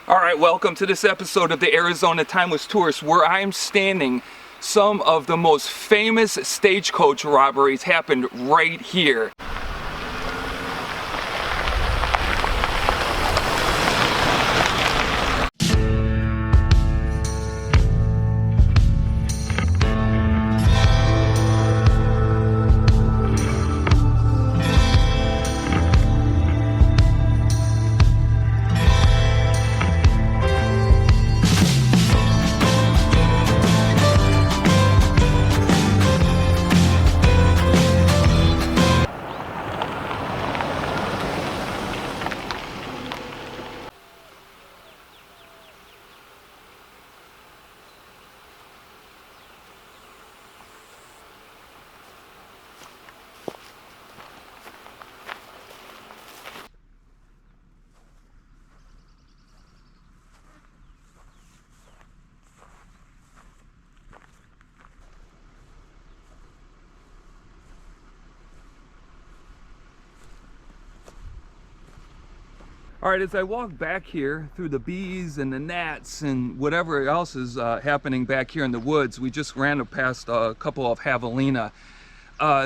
Alright, welcome to this episode of the Arizona Timeless Tourist, where I am standing. Some of the most famous stagecoach robberies happened right here. Alright, as I walk back here through the bees and the gnats and whatever else is happening back here in the woods, we just ran past a couple of javelina.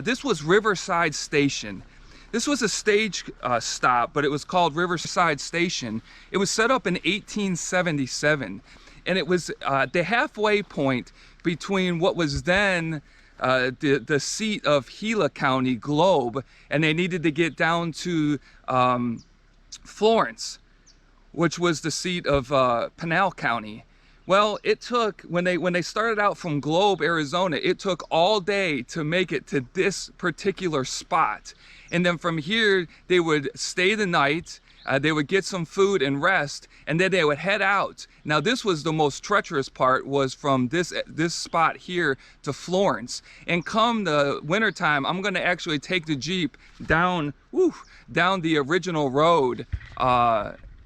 This was Riverside Station. This was a stage stop, but it was called Riverside Station. It was set up in 1877, and it was the halfway point between what was then the seat of Gila County, Globe, and they needed to get down to Florence, which was the seat of Pinal County. Well, it took, when they started out from Globe, Arizona, it took all day to make it to this particular spot. And then from here, they would stay the night, they would get some food and rest, and then they would head out. Now, this was the most treacherous part, was from this spot here to Florence. And come the wintertime, I'm gonna actually take the Jeep down the original road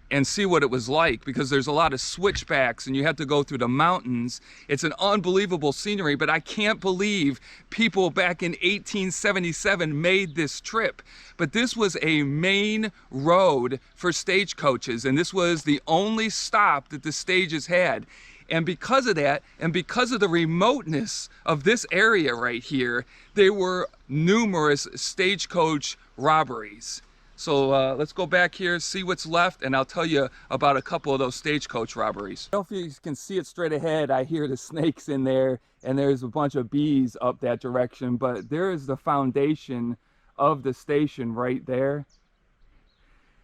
and see what it was like, because there's a lot of switchbacks and you have to go through the mountains. It's an unbelievable scenery, but I can't believe people back in 1877 made this trip. But this was a main road for stagecoaches, and this was the only stop that the stages had. And because of that, and because of the remoteness of this area right here, there were numerous stagecoach robberies. So let's go back here, see what's left, and I'll tell you about a couple of those stagecoach robberies. I don't know if you can see it straight ahead. I hear the snakes in there, and there's a bunch of bees up that direction, but there is the foundation of the station right there.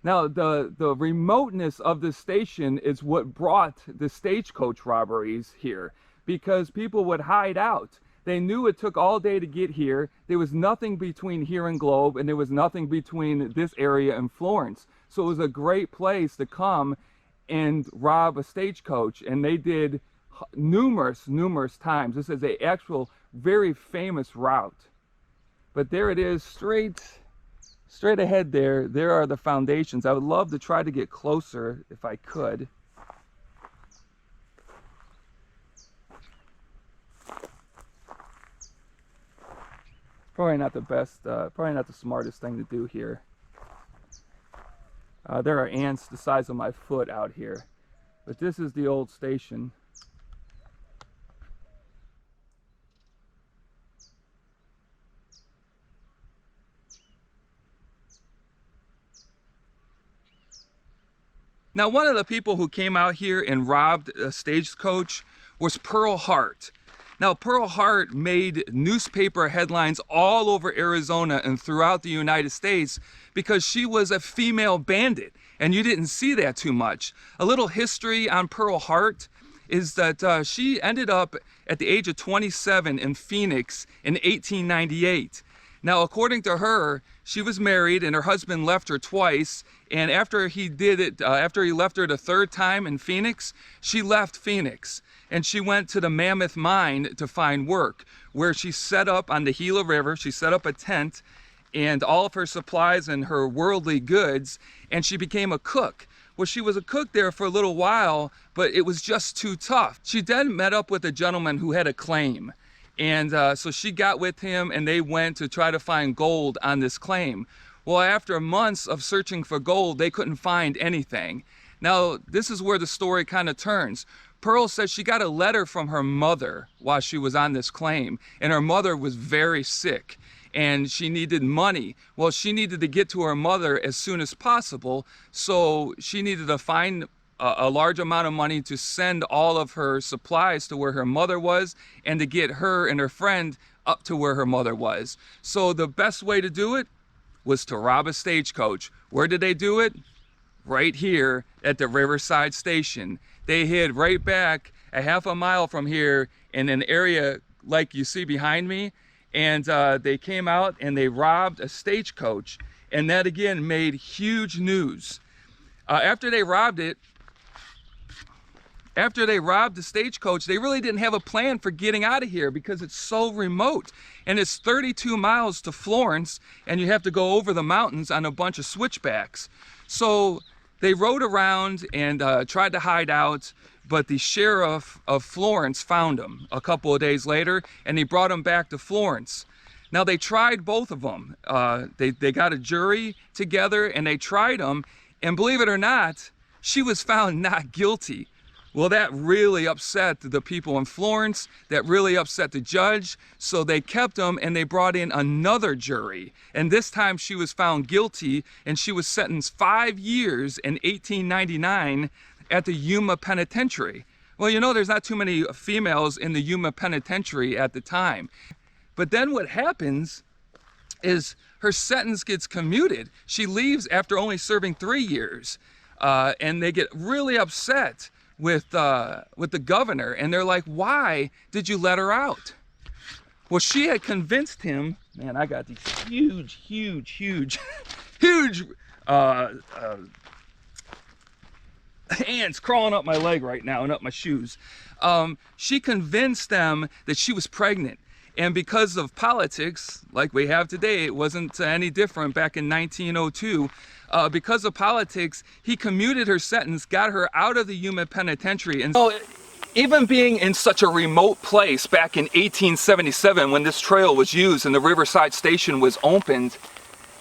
Now, the remoteness of the station is what brought the stagecoach robberies here, because people would hide out. They knew it took all day to get here. There was nothing between here and Globe, and there was nothing between this area and Florence. So it was a great place to come and rob a stagecoach, and they did numerous times. This is an actual very famous route. But there it is, straight ahead there. There are the foundations. I would love to try to get closer if I could. Probably not the best, probably not the smartest thing to do here. There are ants the size of my foot out here. But this is the old station. Now, one of the people who came out here and robbed a stagecoach was Pearl Hart. Now, Pearl Hart made newspaper headlines all over Arizona and throughout the United States because she was a female bandit, and you didn't see that too much. A little history on Pearl Hart is that she ended up at the age of 27 in Phoenix in 1898. Now, according to her, she was married and her husband left her twice, and after he left her the third time in Phoenix, she left Phoenix. And she went to the Mammoth Mine to find work, where she set up on the Gila River. She set up a tent and all of her supplies and her worldly goods, and she became a cook. Well, she was a cook there for a little while, but it was just too tough. She then met up with a gentleman who had a claim. And so she got with him, and they went to try to find gold on this claim. Well, after months of searching for gold, they couldn't find anything. Now, this is where the story kind of turns. Pearl says she got a letter from her mother while she was on this claim, and her mother was very sick and she needed money. Well, she needed to get to her mother as soon as possible, so she needed to find a large amount of money to send all of her supplies to where her mother was and to get her and her friend up to where her mother was. So the best way to do it was to rob a stagecoach. Where did they do it? Right here at the Riverside Station. They hid right back a half a mile from here in an area like you see behind me, and they came out and they robbed a stagecoach, and that again made huge news. After they robbed the stagecoach, they really didn't have a plan for getting out of here because it's so remote, and it's 32 miles to Florence, and you have to go over the mountains on a bunch of switchbacks. So they rode around and tried to hide out, but the sheriff of Florence found them a couple of days later, and he brought them back to Florence. Now, they tried both of them. They got a jury together and they tried them, and believe it or not, she was found not guilty. Well, that really upset the people in Florence. That really upset the judge. So they kept them and they brought in another jury. And this time she was found guilty, and she was sentenced 5 years in 1899 at the Yuma Penitentiary. Well, you know, there's not too many females in the Yuma Penitentiary at the time. But then what happens is her sentence gets commuted. She leaves after only serving 3 years. And they get really upset with the governor, and they're like, why did you let her out? Well, she had convinced him. Man, I got these huge ants crawling up my leg right now and up my shoes. She convinced them that she was pregnant, and because of politics like we have today, it wasn't any different back in 1902. Because of politics, he commuted her sentence, got her out of the Yuma Penitentiary. And so, even being in such a remote place back in 1877 when this trail was used and the Riverside Station was opened,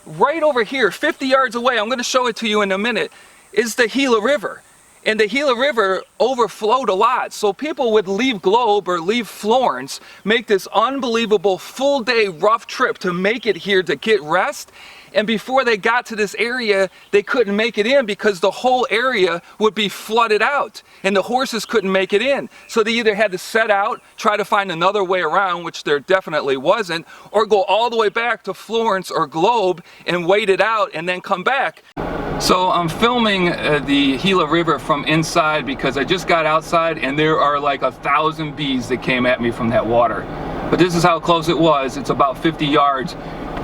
right over here, 50 yards away, I'm going to show it to you in a minute, is the Gila River. And the Gila River overflowed a lot. So people would leave Globe or leave Florence, make this unbelievable full-day rough trip to make it here to get rest. And before they got to this area, they couldn't make it in because the whole area would be flooded out and the horses couldn't make it in. So they either had to set out, try to find another way around, which there definitely wasn't, or go all the way back to Florence or Globe and wait it out and then come back. So I'm filming the Gila River from inside because I just got outside and there are like 1,000 bees that came at me from that water. But this is how close it was. It's about 50 yards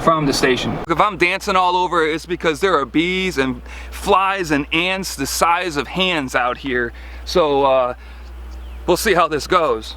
from the station. If I'm dancing all over, it's because there are bees and flies and ants the size of hands out here. So we'll see how this goes.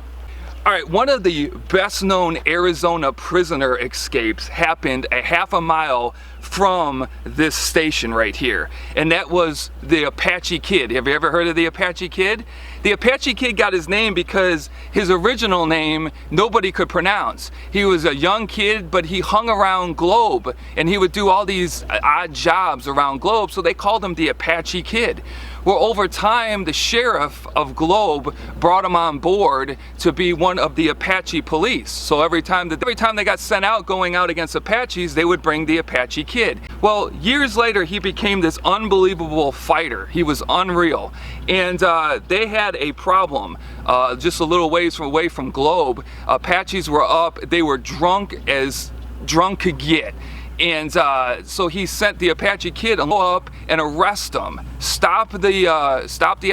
All right, one of the best known Arizona prisoner escapes happened a half a mile from this station right here, and that was the Apache Kid. Have you ever heard of the Apache Kid? The Apache Kid got his name because his original name nobody could pronounce. He was a young kid, but he hung around Globe and he would do all these odd jobs around Globe, so they called him the Apache Kid. Well, over time, the sheriff of Globe brought him on board to be one of the Apache police. So every time they got sent out going out against Apaches, they would bring the Apache Kid. Well, years later, he became this unbelievable fighter. He was unreal. And they had a problem just a little ways away from Globe. Apaches were up. They were drunk as drunk could get. And so he sent the Apache Kid to go up and arrest them, stop the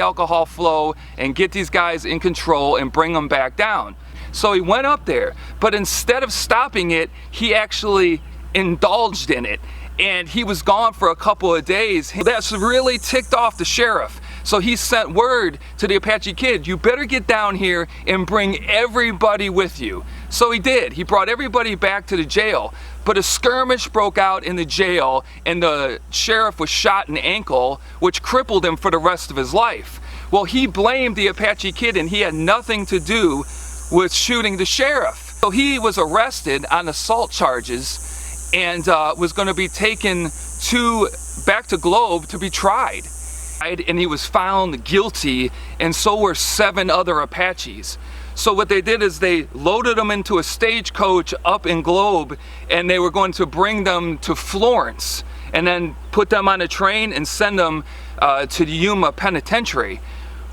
alcohol flow, and get these guys in control and bring them back down. So he went up there, but instead of stopping it, he actually indulged in it. And he was gone for a couple of days. That's really ticked off the sheriff. So he sent word to the Apache Kid, you better get down here and bring everybody with you. So he did. He brought everybody back to the jail. But a skirmish broke out in the jail and the sheriff was shot in the ankle, which crippled him for the rest of his life. Well, he blamed the Apache Kid and he had nothing to do with shooting the sheriff. So he was arrested on assault charges and was going to be taken back to Globe to be tried. And he was found guilty, and so were 7 other Apaches. So what they did is they loaded them into a stagecoach up in Globe, and they were going to bring them to Florence and then put them on a train and send them to the Yuma Penitentiary.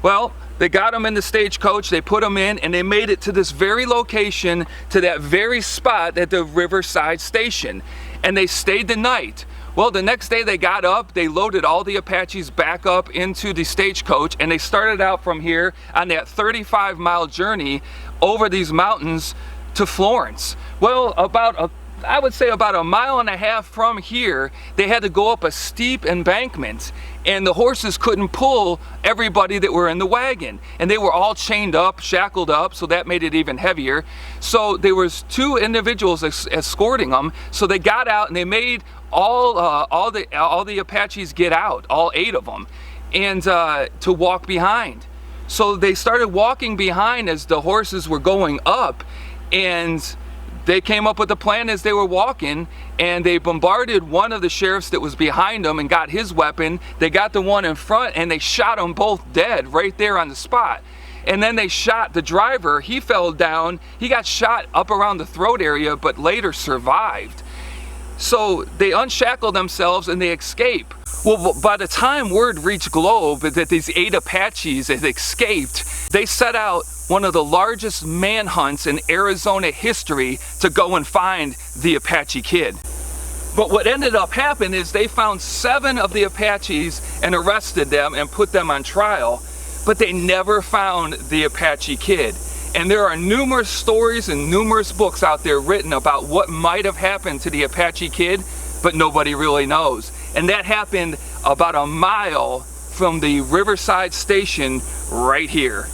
Well, they got them in the stagecoach, they put them in, and they made it to this very location, to that very spot at the Riverside Station. And they stayed the night. Well, the next day they got up, they loaded all the Apaches back up into the stagecoach, and they started out from here on that 35-mile journey over these mountains to Florence. Well, I would say about 1.5 miles from here, they had to go up a steep embankment, and the horses couldn't pull everybody that were in the wagon, and they were all chained up, shackled up, so that made it even heavier. So there was 2 individuals escorting them, so they got out and they made all the Apaches get out, all 8 of them, and to walk behind. So they started walking behind as the horses were going up, and they came up with a plan as they were walking, and they bombarded one of the sheriffs that was behind them and got his weapon. They got the one in front, and they shot them both dead right there on the spot. And then they shot the driver. He fell down. He got shot up around the throat area, but later survived. So they unshackled themselves and they escape. Well, by the time word reached Globe that these 8 Apaches had escaped, they set out one of the largest manhunts in Arizona history to go and find the Apache Kid. But what ended up happening is they found 7 of the Apaches and arrested them and put them on trial, but they never found the Apache Kid. And there are numerous stories and numerous books out there written about what might have happened to the Apache Kid, but nobody really knows. And that happened about 1 mile from the Riverside Station right here.